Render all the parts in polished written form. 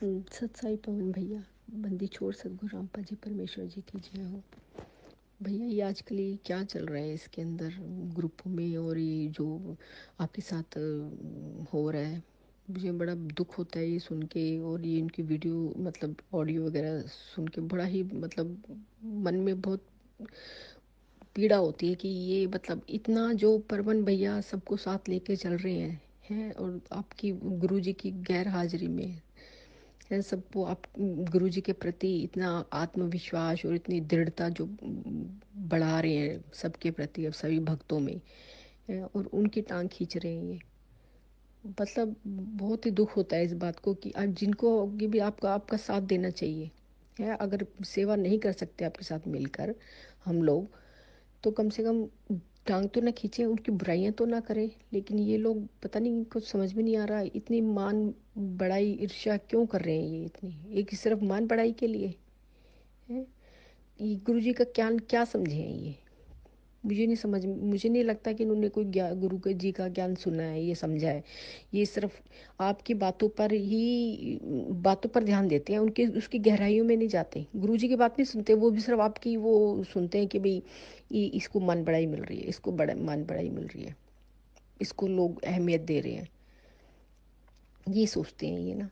सत साई पवन भैया, बंदी छोड़ सदगुरु रामपा जी परमेश्वर जी की जय हो। भैया ये आजकल ये क्या चल रहा है इसके अंदर ग्रुप में, और ये जो आपके साथ हो रहा है, मुझे बड़ा दुख होता है ये सुन के। और ये इनकी वीडियो मतलब ऑडियो वगैरह सुन के बड़ा ही मतलब मन में बहुत पीड़ा होती है कि ये मतलब इतना जो परवन भैया सबको साथ लेके चल रहे हैं और आपकी गुरुजी की गैर हाजिरी में है सबको आप गुरुजी के प्रति इतना आत्मविश्वास और इतनी दृढ़ता जो बढ़ा रहे हैं सबके प्रति, अब सभी भक्तों में है, और उनकी टांग खींच रहे हैं ये। मतलब बहुत ही दुख होता है इस बात को कि आज जिनको कि भी आपका आपका साथ देना चाहिए है। अगर सेवा नहीं कर सकते आपके साथ मिलकर हम लोग, तो कम से कम टांग तो ना खींचे, उनकी बुराइयां तो ना करें। लेकिन ये लोग पता नहीं, कुछ समझ में नहीं आ रहा इतनी मान बड़ाई ईर्ष्या क्यों कर रहे हैं ये इतनी, एक सिर्फ मान बड़ाई के लिए है। ये गुरु जी का ज्ञान क्या समझे हैं ये, मुझे नहीं लगता कि इन्होंने कोई गुरु के जी का ज्ञान सुना है, ये समझा है। ये सिर्फ आपकी बातों पर ध्यान देते हैं, उनके उसकी गहराइयों में नहीं जाते, गुरु जी की बात नहीं सुनते। वो भी सिर्फ आपकी वो सुनते हैं कि भाई इसको मान बढ़ाई मिल रही है, इसको बड़ा मान बढ़ाई मिल रही है, इसको लोग अहमियत दे रहे हैं, ये सोचते हैं ये ना।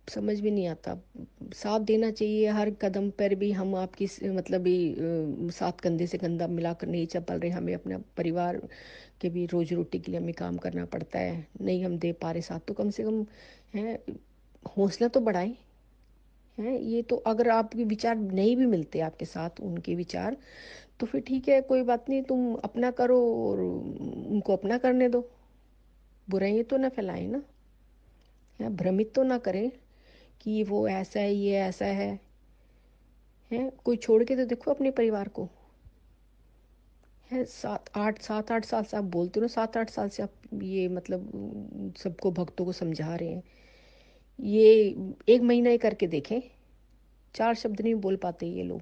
समझ में नहीं आता। साथ देना चाहिए हर कदम पर भी। हम आपकी मतलब भी साथ कंधे से कंधा मिलाकर नहीं चल रहे, हमें अपना परिवार के भी रोजी रोटी के लिए हमें काम करना पड़ता है, नहीं हम दे पा रहे साथ, तो कम से कम है हौसला तो बढ़ाएं। हैं ये तो अगर आपके विचार नहीं भी मिलते आपके साथ उनके विचार, तो फिर ठीक है, कोई बात नहीं, तुम अपना करो और उनको अपना करने दो। बुराई तो ना फैलाएं ना, या भ्रमित तो ना करें कि वो ऐसा है ये ऐसा है। हैं कोई छोड़ के तो देखो अपने परिवार को। है 7-8 साल से आप बोलते हो, 7-8 साल से आप ये मतलब सबको भक्तों को समझा रहे हैं। ये एक महीना ही करके देखें, 4 शब्द नहीं बोल पाते ये लोग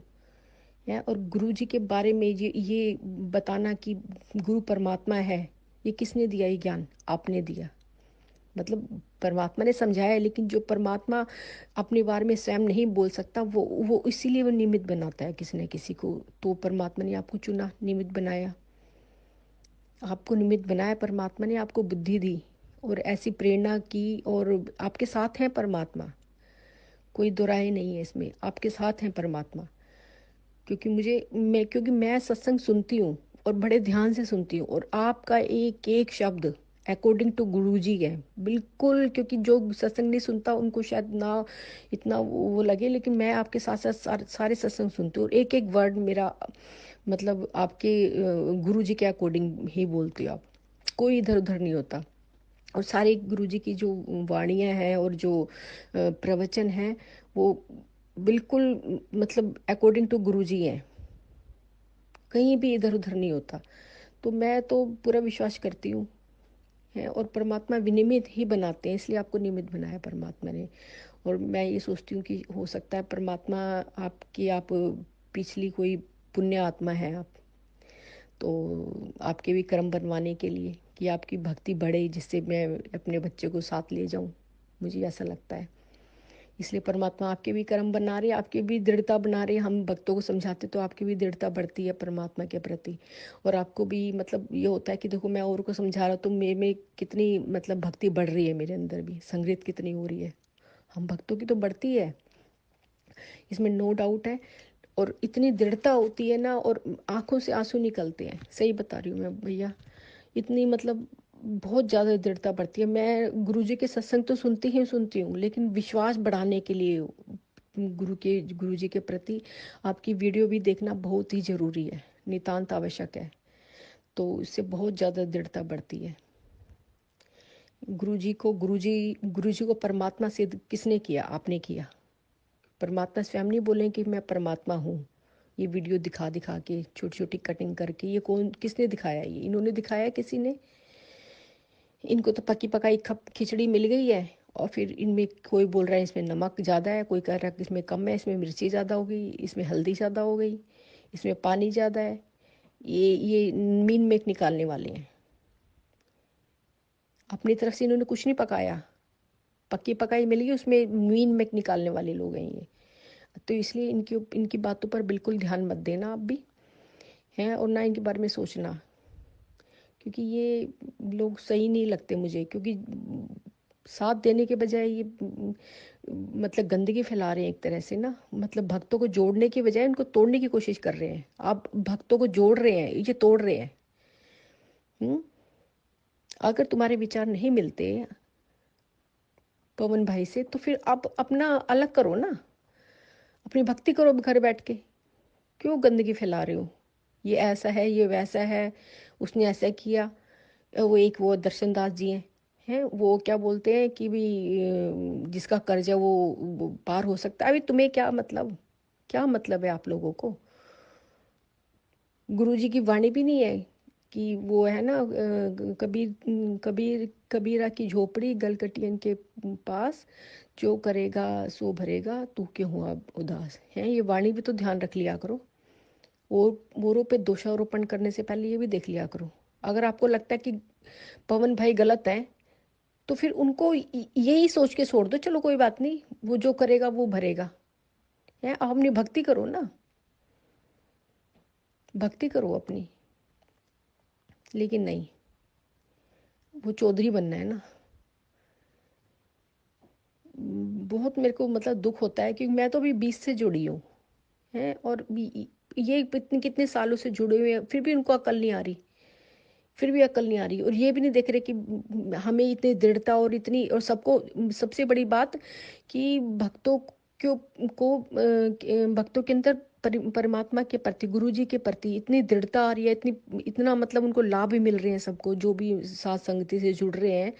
हैं। और गुरु जी के बारे में ये बताना कि गुरु परमात्मा है, ये किसने दिया ये ज्ञान? आपने दिया। मतलब परमात्मा ने समझाया है, लेकिन जो परमात्मा अपने बारे में स्वयं नहीं बोल सकता, वो इसीलिए वो निमित्त बनाता है किसी न किसी को। तो परमात्मा ने आपको चुना, निमित्त बनाया, आपको निमित्त बनाया। परमात्मा ने आपको बुद्धि दी और ऐसी प्रेरणा की, और आपके साथ हैं परमात्मा, कोई दुराई नहीं है इसमें, आपके साथ हैं परमात्मा। क्योंकि मैं सत्संग सुनती हूँ और बड़े ध्यान से सुनती हूँ, और आपका एक एक शब्द अकॉर्डिंग टू गुरु जी है बिल्कुल। क्योंकि जो सत्संग नहीं सुनता उनको शायद ना इतना वो लगे, लेकिन मैं आपके साथ साथ सारे सत्संग सुनती हूँ, और एक एक वर्ड मेरा मतलब आपके गुरु जी के अकॉर्डिंग ही बोलती हूँ आप, कोई इधर उधर नहीं होता। और सारे गुरु जी की जो वाणियाँ हैं और जो प्रवचन हैं, वो बिल्कुल मतलब अकॉर्डिंग टू गुरु जी हैं, कहीं भी इधर उधर नहीं होता। तो मैं तो पूरा विश्वास करती हूँ है। और परमात्मा विनिमित ही बनाते हैं, इसलिए आपको निमित्त बनाया परमात्मा ने। और मैं ये सोचती हूँ कि हो सकता है परमात्मा आप पिछली कोई पुण्य आत्मा है आप, तो आपके भी कर्म बनवाने के लिए कि आपकी भक्ति बढ़े, जिससे मैं अपने बच्चे को साथ ले जाऊँ, मुझे ऐसा लगता है। इसलिए परमात्मा आपके भी कर्म बना रहे, आपकी भी दृढ़ता बना रहे। हम भक्तों को समझाते तो आपकी भी दृढ़ता बढ़ती है परमात्मा के प्रति, और आपको भी मतलब ये होता है कि देखो मैं और को समझा रहा हूँ तो मेरे में कितनी मतलब भक्ति बढ़ रही है, मेरे अंदर भी संगीत कितनी हो रही है। हम भक्तों की तो बढ़ती है, इसमें नो डाउट है। और इतनी दृढ़ता होती है ना, और आंखों से आंसू निकलते हैं, सही बता रही हूँ मैं भैया। इतनी मतलब बहुत ज़्यादा दृढ़ता बढ़ती है। मैं गुरुजी के सत्संग तो सुनती हूँ, लेकिन विश्वास बढ़ाने के लिए गुरुजी के प्रति आपकी वीडियो भी देखना बहुत ही ज़रूरी है, नितांत आवश्यक है। तो इससे बहुत ज़्यादा दृढ़ता बढ़ती है। गुरुजी को परमात्मा सिद्ध किसने किया? आपने किया। परमात्मा स्वयं नहीं बोले कि मैं परमात्मा हूँ, ये वीडियो दिखा दिखा के छोटी छोटी कटिंग करके। ये कौन किसने दिखाया? ये इन्होंने दिखाया, किसी ने। इनको तो पकी पकाई खिचड़ी मिल गई है, और फिर इनमें कोई बोल रहा है इसमें नमक ज़्यादा है, कोई कह रहा है कि इसमें कम है, इसमें मिर्ची ज़्यादा हो गई, इसमें हल्दी ज़्यादा हो गई, इसमें पानी ज़्यादा है। ये मीन मेक निकालने वाले हैं। अपनी तरफ से इन्होंने कुछ नहीं पकाया, पक्की पकाई मिलेगी, उसमें मीन मेक निकालने वाले लोग हैं ये। तो इसलिए इनकी इनकी बातों पर बिल्कुल ध्यान मत देना आप भी हैं, और ना इनके बारे में सोचना, क्योंकि ये लोग सही नहीं लगते मुझे। क्योंकि साथ देने के बजाय ये मतलब गंदगी फैला रहे हैं एक तरह से ना, मतलब भक्तों को जोड़ने की बजाय उनको तोड़ने की कोशिश कर रहे हैं। आप भक्तों को जोड़ रहे हैं, ये तोड़ रहे हैं। अगर तुम्हारे विचार नहीं मिलते पवन भाई से, तो फिर आप अपना अलग करो ना, अपनी भक्ति करो घर बैठ के। क्यों गंदगी फैला रहे हो? ये ऐसा है, ये वैसा है, उसने ऐसा किया। वो दर्शन दास जी हैं वो क्या बोलते हैं कि भी जिसका कर्ज है वो पार हो सकता है। अभी तुम्हें क्या मतलब, क्या मतलब है आप लोगों को? गुरु जी की वाणी भी नहीं है कि वो है ना, कबीरा की झोपड़ी गलकटियन के पास, जो करेगा सो भरेगा, तू क्यों हुआ उदास है। ये वाणी भी तो ध्यान रख लिया करो। औरों पे दोषारोपण करने से पहले ये भी देख लिया करो। अगर आपको लगता है कि पवन भाई गलत है, तो फिर उनको यही सोच के छोड़ दो, चलो कोई बात नहीं, वो जो करेगा वो भरेगा है। आप अपनी भक्ति करो ना, भक्ति करो अपनी। लेकिन नहीं, वो चौधरी बनना है ना। बहुत मेरे को मतलब दुख होता है, क्योंकि मैं तो अभी 20 से जुड़ी हूँ है, और ये इतने कितने सालों से जुड़े हुए हैं, फिर भी उनको अकल नहीं आ रही, फिर भी अकल नहीं आ रही। और ये भी नहीं देख रहे कि हमें इतनी दृढ़ता और इतनी, और सबको सबसे बड़ी बात कि भक्तों भक्तों के अंदर परमात्मा के प्रति, गुरु जी के प्रति इतनी दृढ़ता आ रही है, इतनी इतना मतलब उनको लाभ भी मिल रहे हैं। सबको जो भी साथ संगति से जुड़ रहे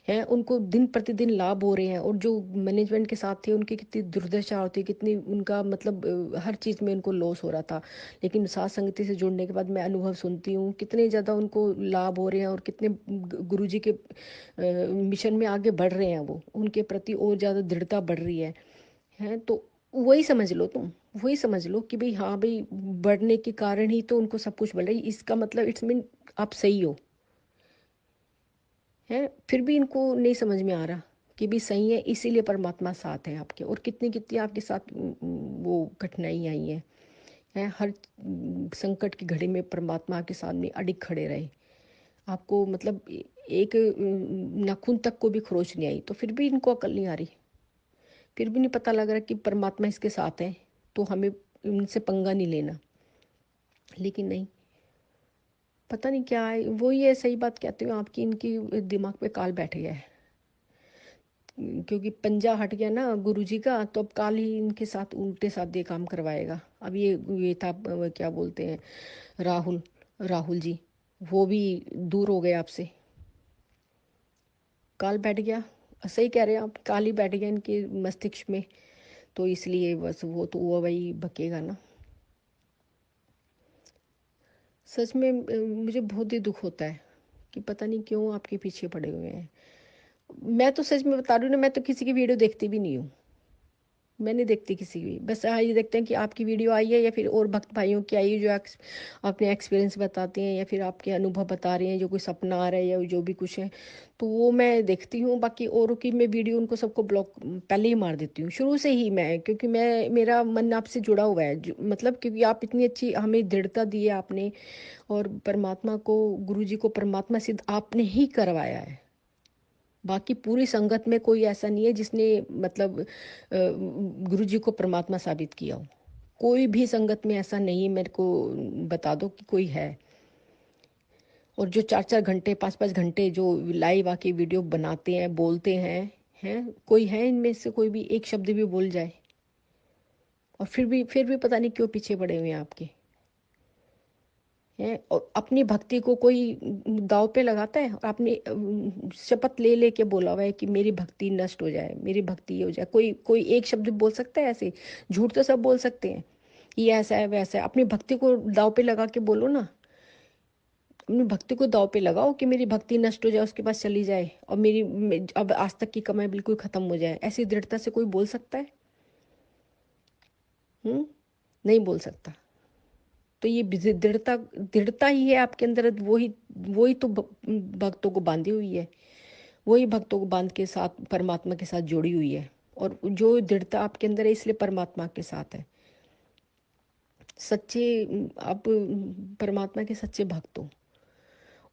हैं उनको दिन प्रतिदिन लाभ हो रहे हैं। और जो मैनेजमेंट के साथ थे उनकी कितनी दुर्दशा होती, कितनी उनका मतलब हर चीज़ में उनको लॉस हो रहा था। लेकिन साथ संगति से जुड़ने के बाद मैं अनुभव सुनती हूँ कितने ज़्यादा उनको लाभ हो रहे हैं, और कितने गुरु जी के मिशन में आगे बढ़ रहे हैं, वो उनके प्रति और ज़्यादा दृढ़ता बढ़ रही है। तो वही समझ लो तुम, वही समझ लो कि भाई हाँ भाई, बढ़ने के कारण ही तो उनको सब कुछ बढ़ रही। इसका मतलब इट्स मीन आप सही हो है। फिर भी इनको नहीं समझ में आ रहा कि भी सही है, इसीलिए परमात्मा साथ है आपके। और कितनी कितनी आपके साथ वो कठिनाई आई है हर संकट की घड़ी में परमात्मा के सामने अडिग खड़े रहे। आपको मतलब एक नाखून तक को भी खरोच नहीं आई, तो फिर भी इनको अकल नहीं आ रही, फिर भी नहीं पता लग रहा कि परमात्मा इसके साथ है, तो हमें इनसे पंगा नहीं लेना। लेकिन नहीं, पता नहीं क्या है, वो ये सही बात कहती हूँ आपकी, इनकी दिमाग पे काल बैठ गया है। क्योंकि पंजा हट गया ना गुरुजी का, तो अब काल ही इनके साथ उल्टे साधे काम करवाएगा। अब ये था क्या बोलते हैं, राहुल राहुल जी, वो भी दूर हो गए आपसे। काल बैठ गया, सही कह रहे हैं आप, काल ही बैठ गया इनके मस्तिष्क में। तो इसलिए बस वो तो वो वही बकेगा ना। सच में मुझे बहुत ही दुख होता है कि पता नहीं क्यों आपके पीछे पड़े हुए हैं। मैं तो सच में बता रही हूँ ना, मैं तो किसी की वीडियो देखती भी नहीं हूँ। मैं नहीं देखती किसी की, बस ये देखते हैं कि आपकी वीडियो आई है या फिर और भक्त भाइयों की आई है, जो अपने एक्सपीरियंस बताते हैं या फिर आपके अनुभव बता रहे हैं, जो कोई सपना आ रहा है या जो भी कुछ है, तो वो मैं देखती हूँ। बाकी औरों की मैं वीडियो उनको सबको ब्लॉक पहले ही मार देती हूँ शुरू से ही मैं, क्योंकि मैं मेरा मन आपसे जुड़ा हुआ है। मतलब क्योंकि आप इतनी अच्छी हमें दृढ़ता दी है आपने, और परमात्मा को, गुरु जी को परमात्मा सिद्ध आपने ही करवाया है। बाकी पूरी संगत में कोई ऐसा नहीं है जिसने मतलब गुरु जी को परमात्मा साबित किया हो। कोई भी संगत में ऐसा नहीं है, मेरे को बता दो कि कोई है। और जो 4-4 घंटे 5-5 घंटे जो लाइव आके वीडियो बनाते हैं, बोलते हैं कोई है इनमें से कोई भी एक शब्द भी बोल जाए? और फिर भी पता नहीं क्यों पीछे पड़े हुए हैं आपके हैं। और अपनी भक्ति को कोई दांव पे लगाता है, और आपने शपथ ले लेके बोला हुआ है कि मेरी भक्ति नष्ट हो जाए, मेरी भक्ति ये हो जाए। कोई कोई एक शब्द बोल सकता है ऐसे? झूठ तो सब बोल सकते हैं, ये ऐसा है वैसा है। अपनी भक्ति को दांव पे लगा के बोलो ना, अपनी भक्ति को दांव पे लगाओ कि मेरी भक्ति नष्ट हो जाए, उसके पास चली जाए, और अब आज तक की कमाई बिल्कुल खत्म हो जाए। ऐसी दृढ़ता से कोई बोल सकता है? नहीं बोल सकता। तो ये दृढ़ता दृढ़ता ही है आपके अंदर, वही वही तो भक्तों को बांधी हुई है। वही भक्तों को बांध के साथ परमात्मा के साथ जोड़ी हुई है। और जो दृढ़ता आपके अंदर है इसलिए परमात्मा के साथ है। सच्चे आप परमात्मा के सच्चे भक्त हो,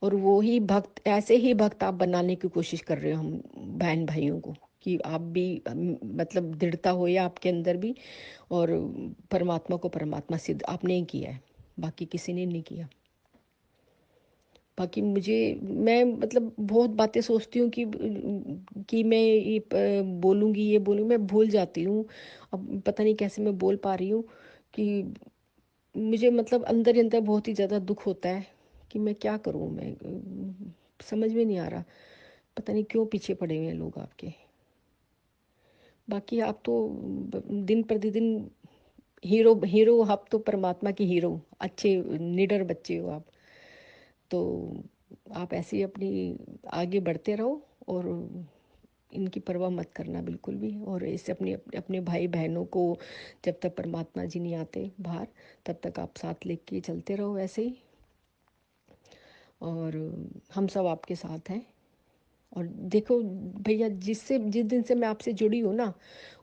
और वो ही भक्त, ऐसे ही भक्त आप बनाने की कोशिश कर रहे हो हम बहन भाइयों को, कि आप भी मतलब दृढ़ता हो या आपके अंदर भी, और परमात्मा को परमात्मा सिद्ध आपने ही किया है, बाकी किसी ने नहीं किया। बाकी मुझे, मैं मतलब बहुत बातें सोचती हूँ कि मैं ये बोलूँगी, ये बोलूँगी, मैं भूल जाती हूँ। अब पता नहीं कैसे मैं बोल पा रही हूँ कि मुझे मतलब अंदर ही अंदर बहुत ही ज़्यादा दुख होता है कि मैं क्या करूँ। मैं समझ में नहीं आ रहा, पता नहीं क्यों पीछे पड़े हुए हैं लोग आपके। बाकी आप तो दिन प्रतिदिन हीरो हीरो, आप तो परमात्मा की हीरो, अच्छे निडर बच्चे हो आप। तो आप ऐसे ही अपनी आगे बढ़ते रहो, और इनकी परवाह मत करना बिल्कुल भी। और इससे अपने अपने भाई बहनों को, जब तक परमात्मा जी नहीं आते बाहर, तब तक आप साथ लेके चलते रहो ऐसे ही। और हम सब आपके साथ हैं। और देखो भैया, जिस दिन से मैं आपसे जुड़ी हूँ ना,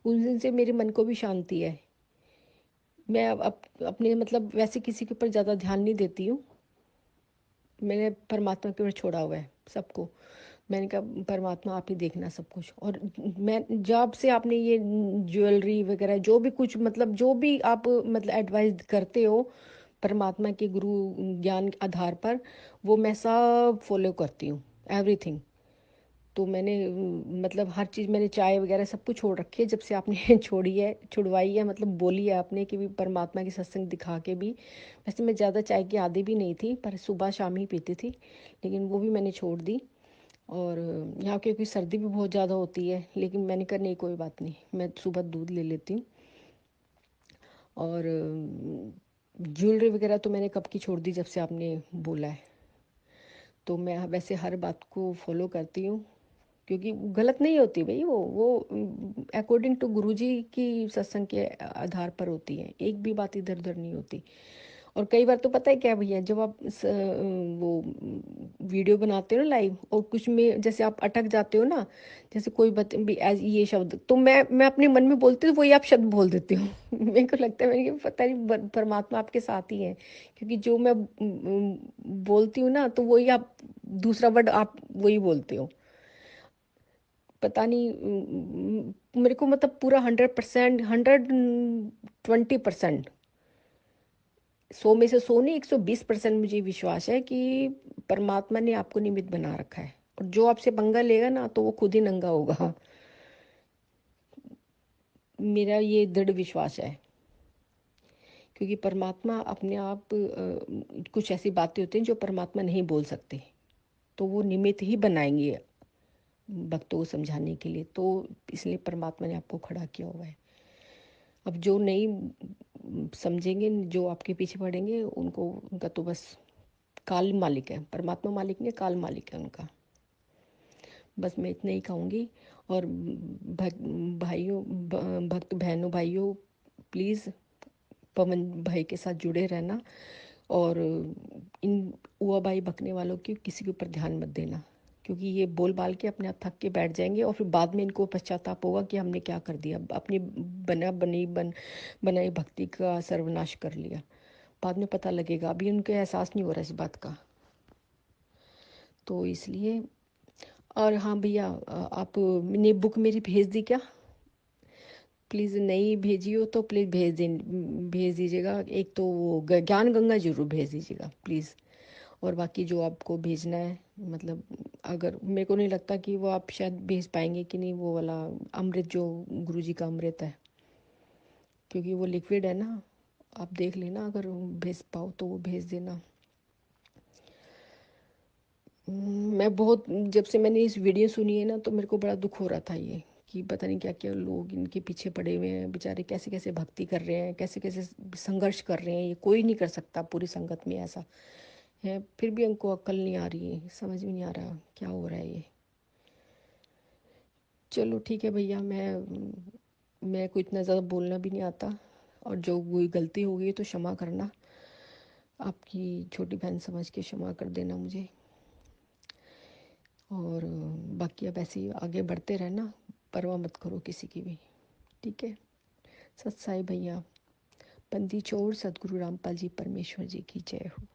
उस दिन से मेरे मन को भी शांति है। मैं अब अपने मतलब वैसे किसी के ऊपर ज़्यादा ध्यान नहीं देती हूँ। मैंने परमात्मा के ऊपर छोड़ा हुआ है सबको। मैंने कहा परमात्मा आप ही देखना सब कुछ। और मैं जब से आपने ये ज्वेलरी वगैरह जो भी कुछ मतलब जो भी आप मतलब एडवाइस करते हो परमात्मा के गुरु ज्ञान के आधार पर, वो मैं सब फॉलो करती हूँ, एवरीथिंग। तो मैंने मतलब हर चीज़, मैंने चाय वगैरह सब कुछ छोड़ रखी है जब से आपने छोड़ी है, छुड़वाई है, मतलब बोली है आपने कि भी परमात्मा की सत्संग दिखा के भी। वैसे मैं ज़्यादा चाय की आदी भी नहीं थी, पर सुबह शाम ही पीती थी, लेकिन वो भी मैंने छोड़ दी। और यहाँ क्योंकि सर्दी भी बहुत ज़्यादा होती है, लेकिन मैंने कहा नहीं कोई बात नहीं, मैं सुबह दूध ले लेती हूँ। और ज्वेलरी वगैरह तो मैंने कब की छोड़ दी, जब से आपने बोला है। तो मैं वैसे हर बात को फॉलो करती हूँ, क्योंकि गलत नहीं होती भाई, वो अकॉर्डिंग टू गुरुजी की सत्संग के आधार पर होती है, एक भी बात इधर उधर नहीं होती। और कई बार तो पता है क्या भैया, जब आप वो वीडियो बनाते हो ना लाइव, और कुछ में जैसे आप अटक जाते हो ना, जैसे कोई बत भी एज ये शब्द, तो मैं अपने मन में बोलती हूँ, वही आप शब्द बोल देती हूँ। मेरे को लगता है, मैंने पता नहीं परमात्मा आपके साथ ही है, क्योंकि जो मैं बोलती हूँ ना, तो वही आप दूसरा वर्ड आप वही बोलते हो। पता नहीं मेरे को मतलब पूरा 100%, 120%, 100 में से 100 नहीं, 120% मुझे विश्वास है कि परमात्मा ने आपको निमित्त बना रखा है, और जो आपसे पंगा लेगा ना, तो वो खुद ही नंगा होगा। मेरा ये दृढ़ विश्वास है, क्योंकि परमात्मा अपने आप कुछ ऐसी बातें होती हैं जो परमात्मा नहीं बोल सकते, तो वो निमित्त ही बनाएंगे भक्तों को समझाने के लिए। तो इसलिए परमात्मा ने आपको खड़ा किया हुआ है। अब जो नहीं समझेंगे, जो आपके पीछे पड़ेंगे, उनको, उनका तो बस काल मालिक है, परमात्मा मालिक नहीं, काल मालिक है उनका। बस मैं इतना ही कहूँगी। और भाइयों, भक्त बहनों भाइयों, प्लीज़ पवन भाई के साथ जुड़े रहना, और इन हुआ भाई बकने वालों की किसी के ऊपर ध्यान मत देना, क्योंकि ये बोल बाल के अपने आप थक के बैठ जाएंगे, और फिर बाद में इनको पश्चाताप होगा कि हमने क्या कर दिया, अपनी बनाई भक्ति का सर्वनाश कर लिया। बाद में पता लगेगा, अभी उनको एहसास नहीं हो रहा इस बात का। तो इसलिए, और हाँ भैया, आपने बुक मेरी भेज दी क्या? प्लीज़ नहीं भेजी हो तो प्लीज़ भेज दीजिएगा। एक तो वो ज्ञान गंगा जरूर भेज दीजिएगा प्लीज़। और बाकी जो आपको भेजना है, मतलब अगर, मेरे को नहीं लगता कि वो आप शायद भेज पाएंगे कि नहीं, वो वाला अमृत जो गुरुजी का अमृत है, क्योंकि वो लिक्विड है ना। आप देख लेना, अगर भेज पाओ तो वो भेज देना। मैं बहुत, जब से मैंने इस वीडियो सुनी है ना, तो मेरे को बड़ा दुख हो रहा था ये, कि पता नहीं क्या क्या लोग इनके पीछे पड़े हुए हैं बेचारे, कैसे कैसे भक्ति कर रहे हैं, कैसे कैसे संघर्ष कर रहे हैं। ये कोई नहीं कर सकता पूरी संगत में ऐसा है, फिर भी उनको अक्ल नहीं आ रही है, समझ में नहीं आ रहा क्या हो रहा है ये। चलो ठीक है भैया, मैं को इतना ज़्यादा बोलना भी नहीं आता, और जो कोई गलती हो गई तो क्षमा करना, आपकी छोटी बहन समझ के क्षमा कर देना मुझे। और बाकी अब ऐसे ही आगे बढ़ते रहना, परवाह मत करो किसी की भी। ठीक है। सत साई भैया, बंदी छोड़, सतगुरु रामपाल जी परमेश्वर जी की जय हो।